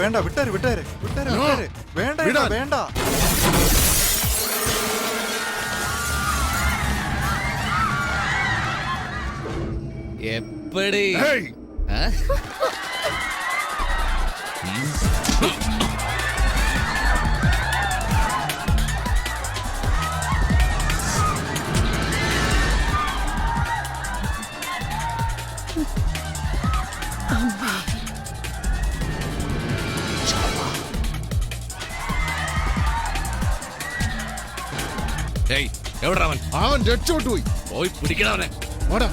വേണ്ട വിട്ടേര് വിട്ടേര് വിട്ടേര് വിട്ടേര് വേണ്ട വേണ്ട എപ്പടി എവിടെ അവൻ രക്ഷപ്പെട്ടു പോയി. പോയി പിടിക്കണവനെ. ഓടാ.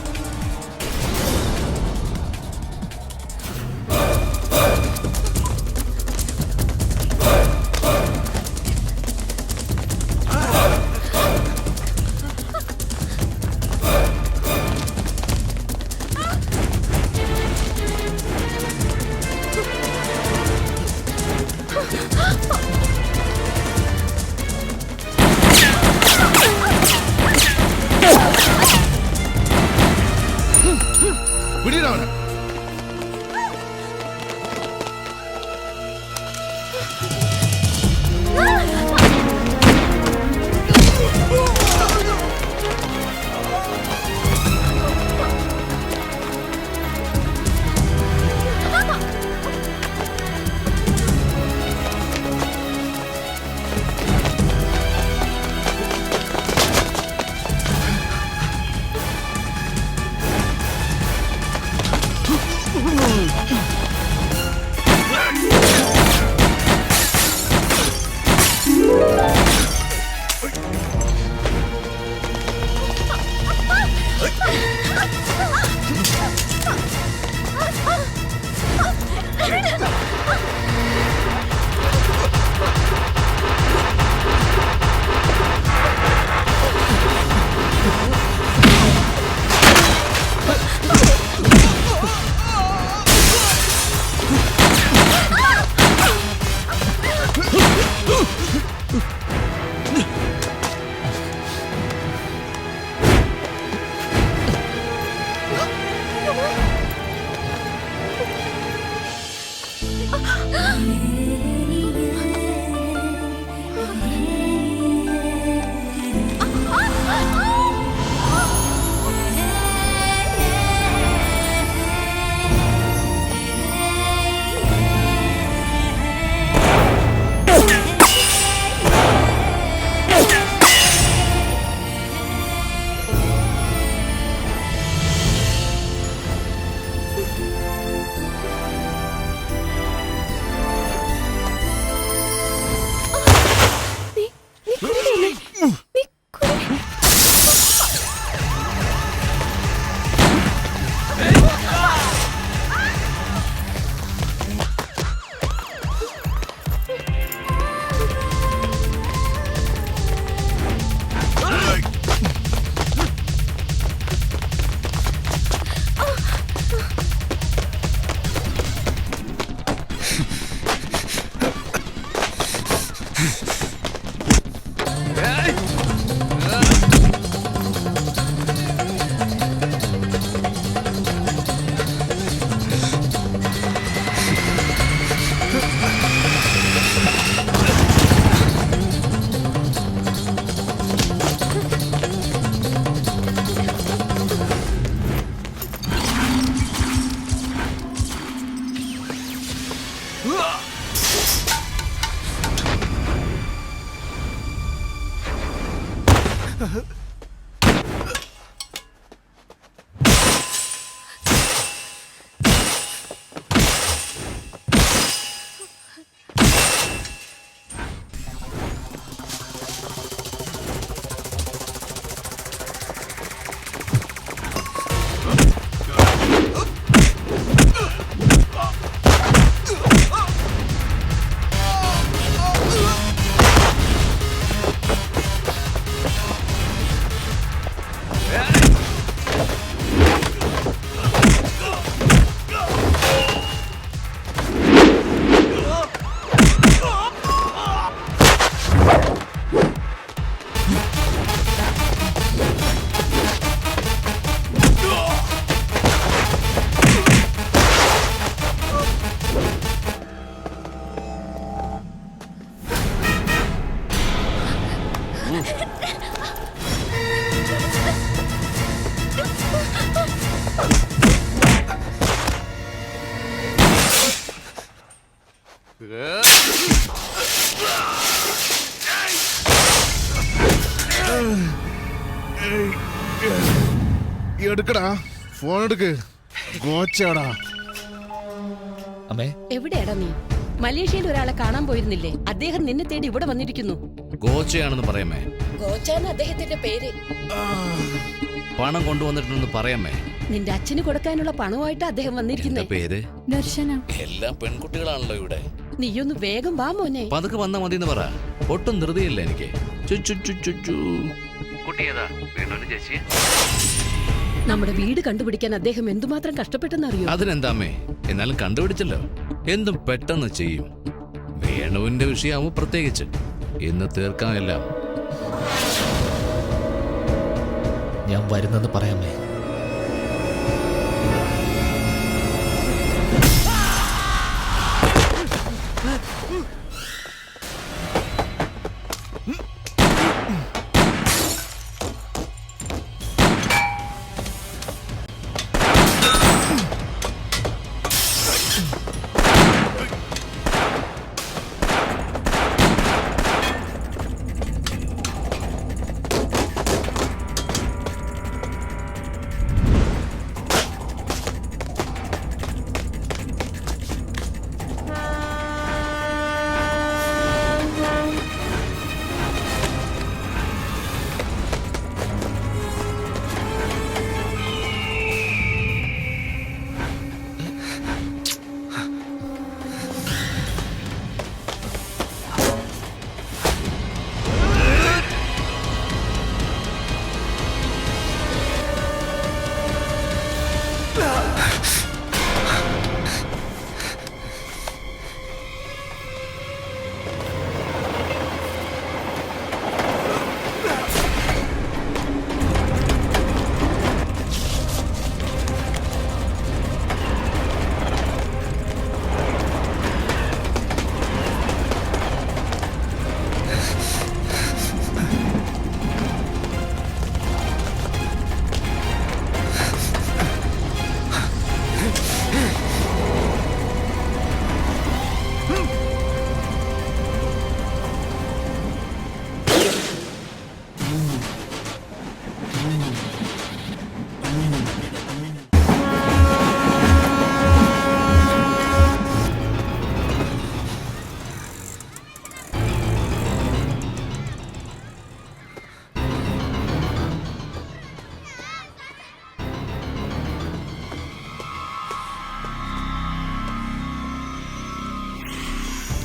വിടിയവനെ. എടുക്കടാ, ഫോൺ എടുക്ക്. ഗോച്ചാടാ. അമ്മേ, എവിടെയാടാ നീ? മലേഷ്യയിൽ ഒരാളെ കാണാൻ പോയിരുന്നില്ലേ? അദ്ദേഹം നിന്നെ തേടി ഇവിടെ വന്നിരിക്കുന്നു. ഗോച്ചയാണെന്ന് പറയാമേ. ഗോച്ചാന്ന് അദ്ദേഹത്തിന്റെ പേര്. പണം കൊണ്ടുവന്നിട്ടുണ്ടെന്ന് പറയാമേ. നിന്റെ അച്ഛന് കൊടുക്കാനുള്ള പണമായിട്ട് അദ്ദേഹം വന്നിരിക്കുന്നേ. പേര് ദർശന. എല്ലാം പെൺകുട്ടികളാണല്ലോ ഇവിടെ. നീയൊന്ന് വേഗം വാ മോനെ. പതുക്കെ വന്നാ മതി എന്ന് പറ. ഒട്ടും ധൃതിയില്ല എനിക്ക്. കുട്ടിയേതാ? ചേച്ചി, നമ്മുടെ വീട് കണ്ടുപിടിക്കാൻ അദ്ദേഹം എന്തുമാത്രം കഷ്ടപ്പെട്ടെന്നറിയോ? അതിനെന്താമ്മേ, എന്നാലും കണ്ടുപിടിച്ചല്ലോ. എന്തും പെട്ടെന്ന് ചെയ്യും. വേണുവിന്റെ വിഷയമാവും പ്രത്യേകിച്ച്. ഇന്ന് തീർക്കാം എല്ലാം. ഞാൻ വരുന്നെന്ന് പറയാമേ.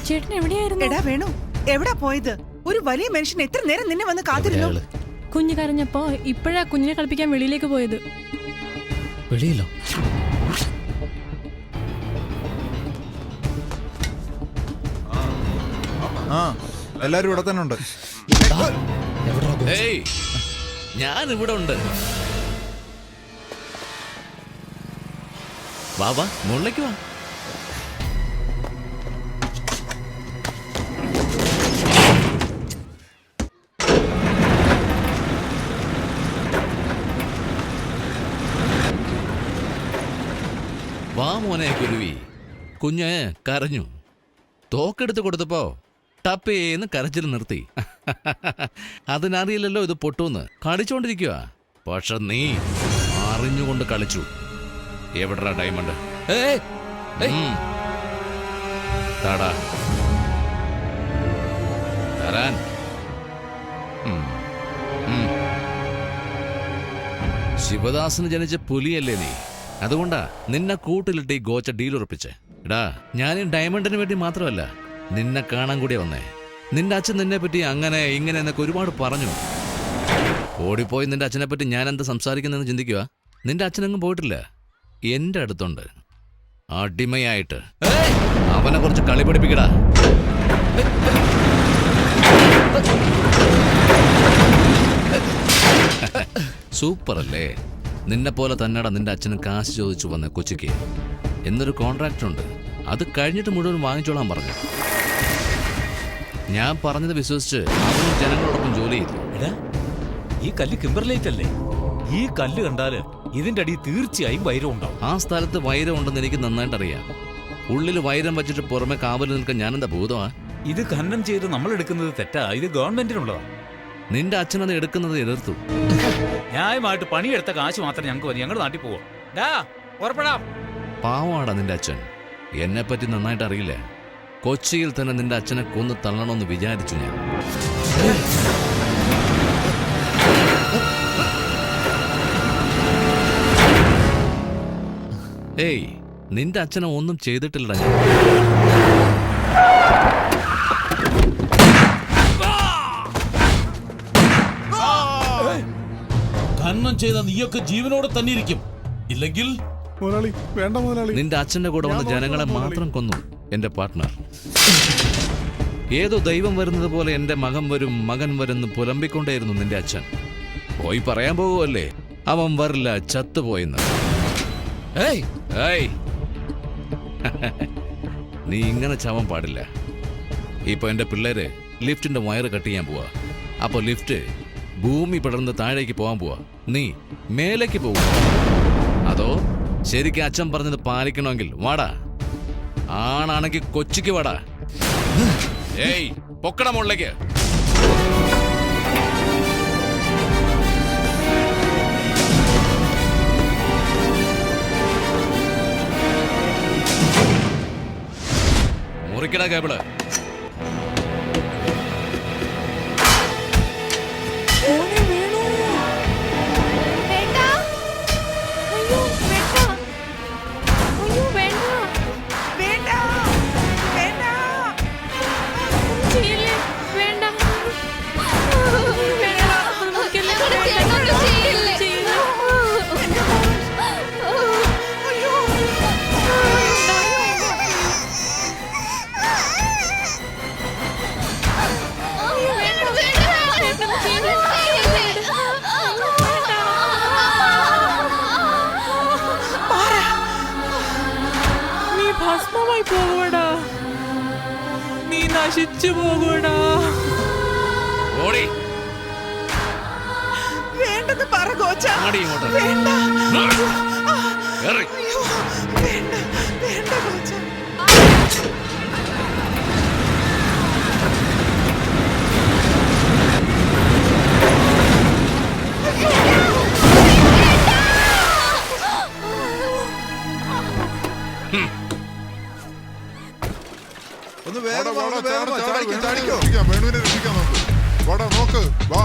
ചേട്ടൻ എവിടെയായിരുന്നു? എടാ വേണു, എവിടാ പോയത്? ഒരു വലിയ മനുഷ്യൻ എത്ര നേരം നിന്നെ വന്ന് കാത്തിരുന്നു. കുഞ്ഞ് കരഞ്ഞപ്പോ ഇപ്പോഴാ കുഞ്ഞിനെ കളിപ്പിക്കാൻ വെളിയിലേക്ക് പോയത്. വെളിയിലോ? ആ, എല്ലാരും ഇവിടെ തന്നെ ഉണ്ട്. ഏയ്, ഞാൻ ഇവിടെ ഉണ്ട്. വാ വാ, മുകളിലേക്ക് വാ. വാ മോനെ കുരുവി. കുഞ്ഞ് കരഞ്ഞു. തോക്കെടുത്ത് കൊടുത്തപ്പോ ടപ്പേന്ന് കരച്ചിൽ നിർത്തി. അതിനറിയില്ലല്ലോ ഇത് പൊട്ടൂന്ന്. കളിച്ചോണ്ടിരിക്കുക. പക്ഷെ നീ അറിഞ്ഞുകൊണ്ട് കളിച്ചു. എവിടാ ഡയമണ്ട്? താടാ തരാൻ. ശിവദാസന് ജനിച്ച പുലിയല്ലേ നീ? അതുകൊണ്ടാ നിന്നെ കൂട്ടിലിട്ട് ഈ ഗോച്ച ഡീൽ ഉറപ്പിച്ചേ. എടാ, ഞാൻ ഈ ഡയമണ്ടിന് വേണ്ടി മാത്രമല്ല നിന്നെ കാണാൻ കൂടി വന്നേ. നിന്റെ അച്ഛൻ നിന്നെ പറ്റി അങ്ങനെ ഇങ്ങനെ എന്നൊക്കെ ഒരുപാട് പറഞ്ഞു. ഓടിപ്പോയി നിന്റെ അച്ഛനെ പറ്റി ഞാൻ എന്താ സംസാരിക്കുന്നതെന്ന് ചിന്തിക്കുക. നിന്റെ അച്ഛനെങ്ങും പോയിട്ടില്ല, എന്റെ അടുത്തുണ്ട് അടിമയായിട്ട്. അവനെ കുറച്ച് കളി പഠിപ്പിക്കടാ. സൂപ്പർ അല്ലേ? നിന്നെ പോലെ തന്നെടാ നിന്റെ അച്ഛന് കാശ് ചോദിച്ചു വന്ന കൊച്ചിക്ക്. എന്നൊരു കോൺട്രാക്റ്റ് ഉണ്ട്, അത് കഴിഞ്ഞിട്ട് മുഴുവൻ വാങ്ങിച്ചോളാൻ പറഞ്ഞു. ഞാൻ പറഞ്ഞത് വിശ്വസിച്ച് അവനും ജനങ്ങളോടൊപ്പം ജോലി ചെയ്തു. എടാ, ഈ കല്ല് കിംബർലൈറ്റ് അല്ലേ? ഈ കല്ല് കണ്ടാല് ഇതിന്റെ അടി തീർച്ചയായും വൈരം ഉണ്ടാവും. ആ സ്ഥലത്ത് വൈരം ഉണ്ടെന്ന് എനിക്ക് നന്നായിട്ട് അറിയാം. ഉള്ളിൽ വൈരം വെച്ചിട്ട് പുറമെ കാവൽ നിൽക്കാൻ ഞാനെന്താ ഭൂതമാ? ഇത് ഖനനം ചെയ്ത് നമ്മൾ എടുക്കുന്നത് തെറ്റാ. ഇത് ഗവൺമെന്റിനുള്ളതാ. നിന്റെ അച്ഛനത് എടുക്കുന്നത് എതിർത്തു. ന്യായമായിട്ട് പണിയെടുത്ത കാശ് മാത്രം ഞങ്ങൾക്ക് മതി. ഞങ്ങളുടെ നാട്ടിൽ പോവാം. പുറപ്പെടാം. പാവാടാ നിന്റെ അച്ഛൻ. എന്നെപ്പറ്റി നന്നായിട്ട് അറിയില്ല. കൊച്ചിയിൽ തന്നെ നിന്റെ അച്ഛനെ കൊന്ന് തള്ളണമെന്ന് വിചാരിച്ചു ഞാൻ. ഏയ്, നിന്റെ അച്ഛനെ ഒന്നും ചെയ്തിട്ടില്ലടാ ഞാൻ. ഖനനം ചെയ്ത നീയൊക്കെ ജീവനോടെ തന്നെ ഇരിക്കും. ഇല്ലെങ്കിൽ മുതലാളി വേണ്ട മുതലാളി. നിന്റെ അച്ഛന്റെ കൂടെ വന്ന ജനങ്ങളെ മാത്രം കൊന്നു എന്റെ പാർട്ട്ണർ. ഏതോ ദൈവം വരുന്നത് പോലെ എന്റെ മകൻ വരും മകൻ വരുന്ന് പുലമ്പിക്കൊണ്ടേയിരുന്നു നിന്റെ അച്ഛൻ. പോയി പറയാൻ പോകുമല്ലേ അവൻ വരില്ല, ചത്തുപോയെന്ന്. ഏയ് നീ ഇങ്ങനെ ചാവാൻ പാടില്ല. ഇപ്പൊ എന്റെ പിള്ളേര് ലിഫ്റ്റിന്റെ വയറ് കട്ട് ചെയ്യാൻ പോവാ. അപ്പൊ ലിഫ്റ്റ് ഭൂമി പടർന്ന് താഴേക്ക് പോവാൻ പോവാ. നീ മേലേക്ക് പോവുക. അതോ ശരിക്കും അച്ഛൻ പറഞ്ഞത് പാലിക്കണമെങ്കിൽ വാടാ. ആണാണെങ്കിൽ കൊച്ചിക്ക് വാടാ. ഏയ്, പൊക്കട മുകളിലേക്ക്. മുറിക്കട കേബിള്. ഭസ്മമായി പോകൂടാ, നീ നശിച്ചു പോകൂടാ. ഓടി വേണ്ടെന്ന് പറ ഗോച്ച. ഇങ്ങോട്ട്. വേണ്ട. കേറി. അയ്യോ, വേണ്ട വേണ്ട ഗോച്ച. ഒന്ന് വേഗം വാ, ഒന്ന് വേഗം വാ. ചാടിക്കോ. വേണുവിനെ രക്ഷിക്കാൻ നോക്ക്. വാടാ നോക്ക്. വാ.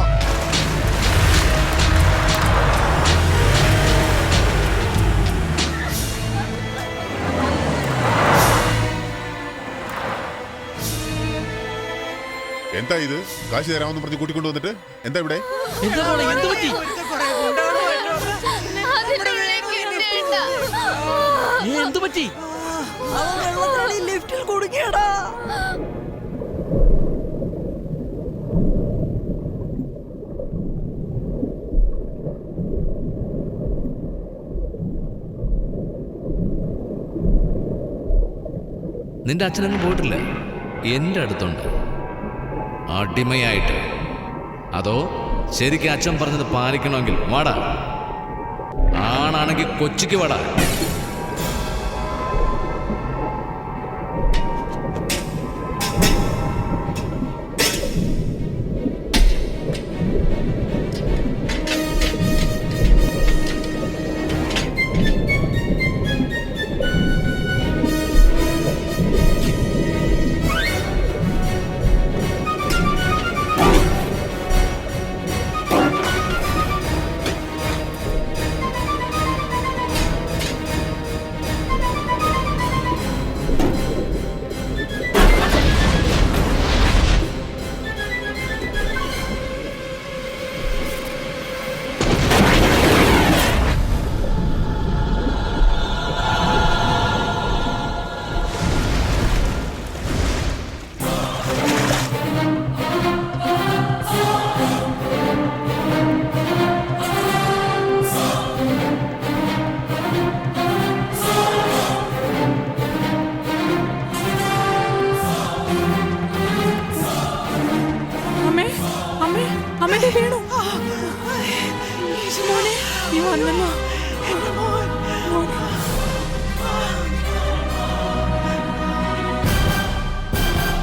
എന്താ ഇത്? കാശ് തരാമെന്ന് പറഞ്ഞ് കൂട്ടിക്കൊണ്ടു വന്നിട്ട് എന്താ ഇവിടെ? എന്തു പറ്റി? ലിഫ്റ്റിൽ കുടുങ്ങിയടാ. നിന്റെ അച്ഛനൊന്നും പോയിട്ടില്ല. എന്റെ അടുത്തുണ്ട് അടിമയായിട്ട്. അതോ ശരിക്കും അച്ഛൻ പറഞ്ഞത് പാലിക്കണമെങ്കിൽ വാടാ. ആണാണെങ്കിൽ കൊച്ചിക്ക് വാടാ. നീ വന്നല്ലോ. എന്റെ മോൻ.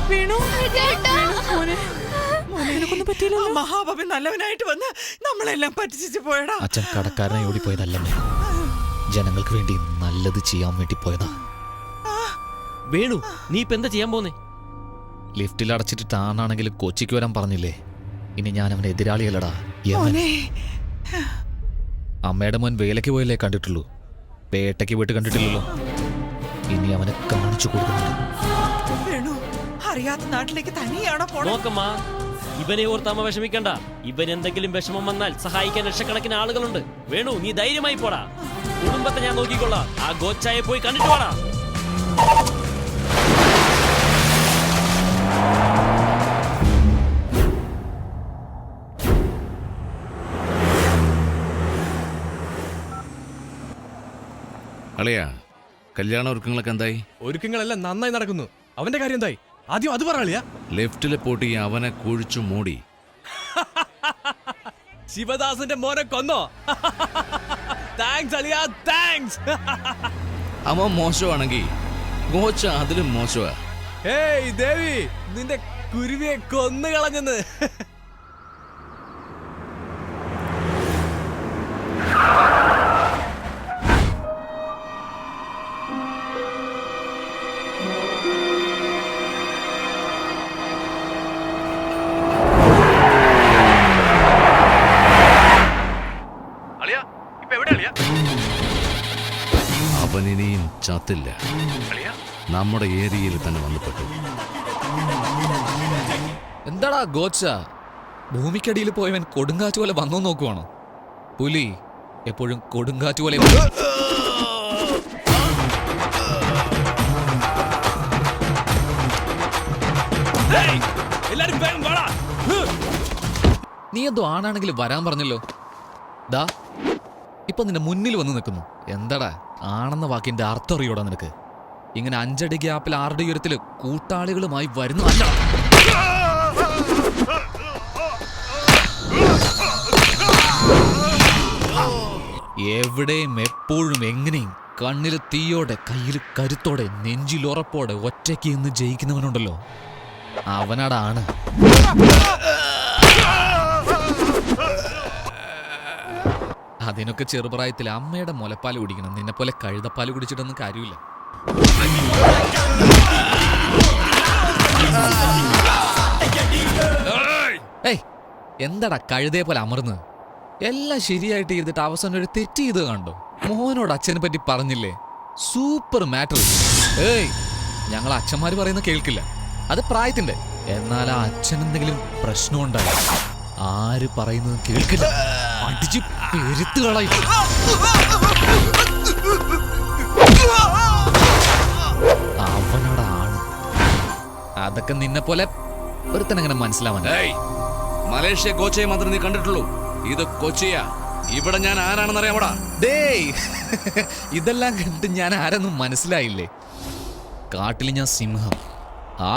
വീണു മോനെ, നിനക്കൊന്നും പറ്റിയില്ലല്ലോ. മഹാബാബൻ നല്ലവനായിട്ട് വന്ന് നമ്മളെല്ലാം പറ്റിച്ചു പോയടാ. അച്ഛൻ കടക്കാരനെ ഓടിപ്പോയതല്ലമ്മേ, ജനങ്ങൾക്ക് വേണ്ടി നല്ലത് ചെയ്യാൻ വേണ്ടി പോയതാ. വേണു, നീ ഇപ്പൊ എന്താ ചെയ്യാൻ പോന്നേ? ലിഫ്റ്റിൽ അടച്ചിട്ട് താനാണെങ്കിലും കൊച്ചിക്ക് വരാൻ പറഞ്ഞില്ലേ? ഇനി ഞാൻ അവനെ എതിരാളിയല്ലടാ, യമൻ. മോനെ, അമ്മയുടെ മോൻ വേലയ്ക്ക് പോയല്ലേ കണ്ടിട്ടുള്ളൂ, പേട്ടയ്ക്ക് പോയിട്ട് കണ്ടിട്ടില്ലല്ലോ. ഇനി അവനെ കാണിച്ചു കൊടുക്കുന്നുണ്ട്. വേണു അറിയാത്ത നാട്ടിലേക്ക് തനിയാണോ പോണേ? നോക്കമ്മാ, ഇവനെ ഓർത്ത് അമ്മ വിഷമിക്കണ്ട. ഇവൻ എന്തെങ്കിലും വിഷമം വന്നാൽ സഹായിക്കാൻ ലക്ഷക്കണക്കിന് ആളുകളുണ്ട്. വേണു, നീ ധൈര്യമായി പോടാ. കുടുംബത്തെ ഞാൻ നോക്കിക്കൊള്ളാം. ആ ഗോച്ചായെ പോയി കണ്ടിട്ട് പോടാ. അളിയാ, കല്യാണ ഒരുക്കങ്ങളൊക്കെ എന്തായി? ഒരുക്കങ്ങളെല്ലാം നന്നായി നടക്കുന്നു. അവന്റെ കാര്യം എന്തായി? ആദ്യം അത് പറയാ. ലിഫ്റ്റിലെ പൂട്ടി അവനെ കുഴിച്ചു മൂടി. ശിവദാസന്റെ മോനെ കൊന്നോ? താങ്ക്സ് അളിയാ, താങ്ക്സ്. അവൻ മോശമാണെങ്കിൽ ഗോച്ച അതിലും മോശമാ. ഏയ് ദേവി, നിന്റെ കുരുവിയെ കൊന്നു കളഞ്ഞെന്ന്. അവനിനിയും ചത്തില്ല, നമ്മുടെ ഏരിയയിൽ തന്നെ വന്നുപെട്ടു. എന്താടാ ഗോച്ച, ഭൂമിക്കടിയിൽ പോയവൻ കൊടുങ്കാറ്റ് പോലെ വന്നോ നോക്കുവാണോ? പുലി എപ്പോഴും കൊടുങ്കാറ്റ് പോലെ. നീ എന്തോ ആണാണെങ്കിൽ വരാൻ പറഞ്ഞല്ലോ. ദാ ഇപ്പൊ നിന്റെ മുന്നിൽ വന്ന് നിൽക്കുന്നു. എന്താടാ ആണെന്ന വാക്കിന്റെ അർത്ഥം അറിയോടാ നിനക്ക്? ഇങ്ങനെ 5 അടി ഗ്യാപ്പിൽ 6 അടി ഉയരത്തില് കൂട്ടാളികളുമായി വരുന്നതല്ല. എവിടെയും എപ്പോഴും എങ്ങനെയും കണ്ണില് തീയോടെ, കയ്യിൽ കരുത്തോടെ, നെഞ്ചിലുറപ്പോടെ ഒറ്റയ്ക്ക് ഇന്ന് ജയിക്കുന്നവനുണ്ടല്ലോ, അവനാടാണ്. അതിനൊക്കെ ചെറുപ്രായത്തിൽ അമ്മയുടെ മുലപ്പാൽ കുടിക്കണം. നിന്നെ പോലെ കഴുതപ്പാൽ കുടിച്ചിട്ടൊന്നും കാര്യമില്ല. ഏയ്, എന്താടാ കഴുതയെ പോലെ അമർന്ന്? എല്ലാം ശരിയായിട്ട് ചെയ്തിട്ട് അവസാനം ഒരു തെറ്റ് ചെയ്ത് കണ്ടോ? മോനോട് അച്ഛനെ പറ്റി പറഞ്ഞില്ലേ? Super matter. ഏയ്, ഞങ്ങൾ അച്ഛന്മാര് പറയുന്ന കേൾക്കില്ല, അത് പ്രായത്തിന്റെ. എന്നാൽ ആ അച്ഛൻ എന്തെങ്കിലും പ്രശ്നം ഉണ്ടായി ആര് പറയുന്നത് കേൾക്കില്ല, അടിച്ച് പെരുത്ത് കളയും. അവനോടാണ്. അതൊക്കെ നിന്നെ പോലെ ഒരുത്തനങ്ങനെ മനസ്സിലാവാൻ. മലേഷ്യ കോച്ചയെ മാത്രമേ നീ കണ്ടിട്ടുള്ളൂ. ഇത് കൊച്ചിയാ. ഇവിടെ ഞാൻ ആരാണെന്ന് അറിയാമോടാ? ഡേയ്, ഇതെല്ലാം കണ്ടിട്ട് ഞാൻ ആരെന്നും മനസ്സിലായില്ലേ? കാട്ടിൽ ഞാൻ സിംഹം,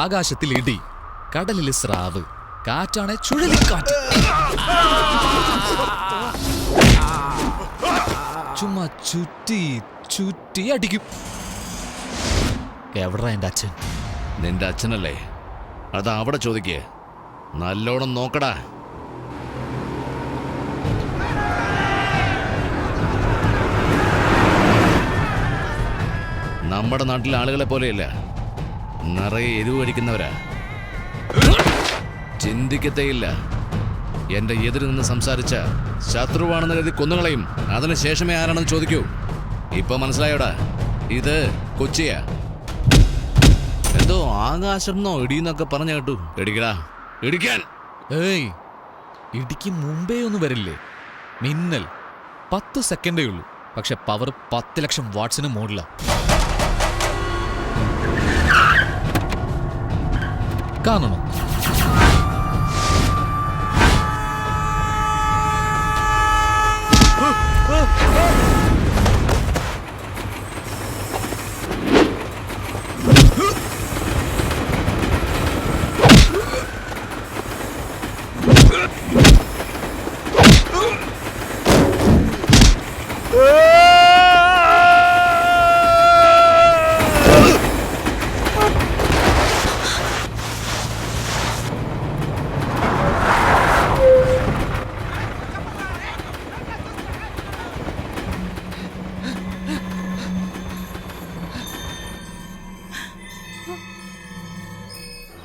ആകാശത്തിൽ ഇടി, കടലിൽ സ്രാവ്, കാറ്റാണ് ചുഴലിക്കാറ്റ്. ചുമ്മാ ചുറ്റി ചുറ്റി അടിക്കും. എവിടാ എന്റെ അച്ഛൻ? നിന്റെ അച്ഛനല്ലേ? അതാ അവിടെ ചോദിക്കേ. നല്ലോണം നോക്കടാ. നമ്മുടെ നാട്ടിലെ ആളുകളെ പോലെയല്ല, നിറയെ എരിവ് കഴിക്കുന്നവരാ. ചിന്തിക്കത്തേയില്ല. എന്റെ എതിര് നിന്ന് സംസാരിച്ച ശത്രുവാണെന്ന് കരുതി കൊന്നുകളയും. അതിന് ശേഷമേ ആരാണെന്ന് ചോദിക്കൂ. ഇപ്പൊ മനസ്സിലായോടാ? ഇത് കൊച്ചിയാ. എന്തോ ആകാശം ഇടിന്നൊക്കെ പറഞ്ഞു കേട്ടു. ഇടിക്കടാ, ഇടിക്കാൻ. ഏയ്, ഇടിക്ക് മുമ്പേ ഒന്നും വരില്ലേ? മിന്നൽ 10 സെക്കൻഡേ ഉള്ളൂ, പക്ഷെ പവർ 10 ലക്ഷം വാട്ട്സിന് മുകളില. കാണണോ?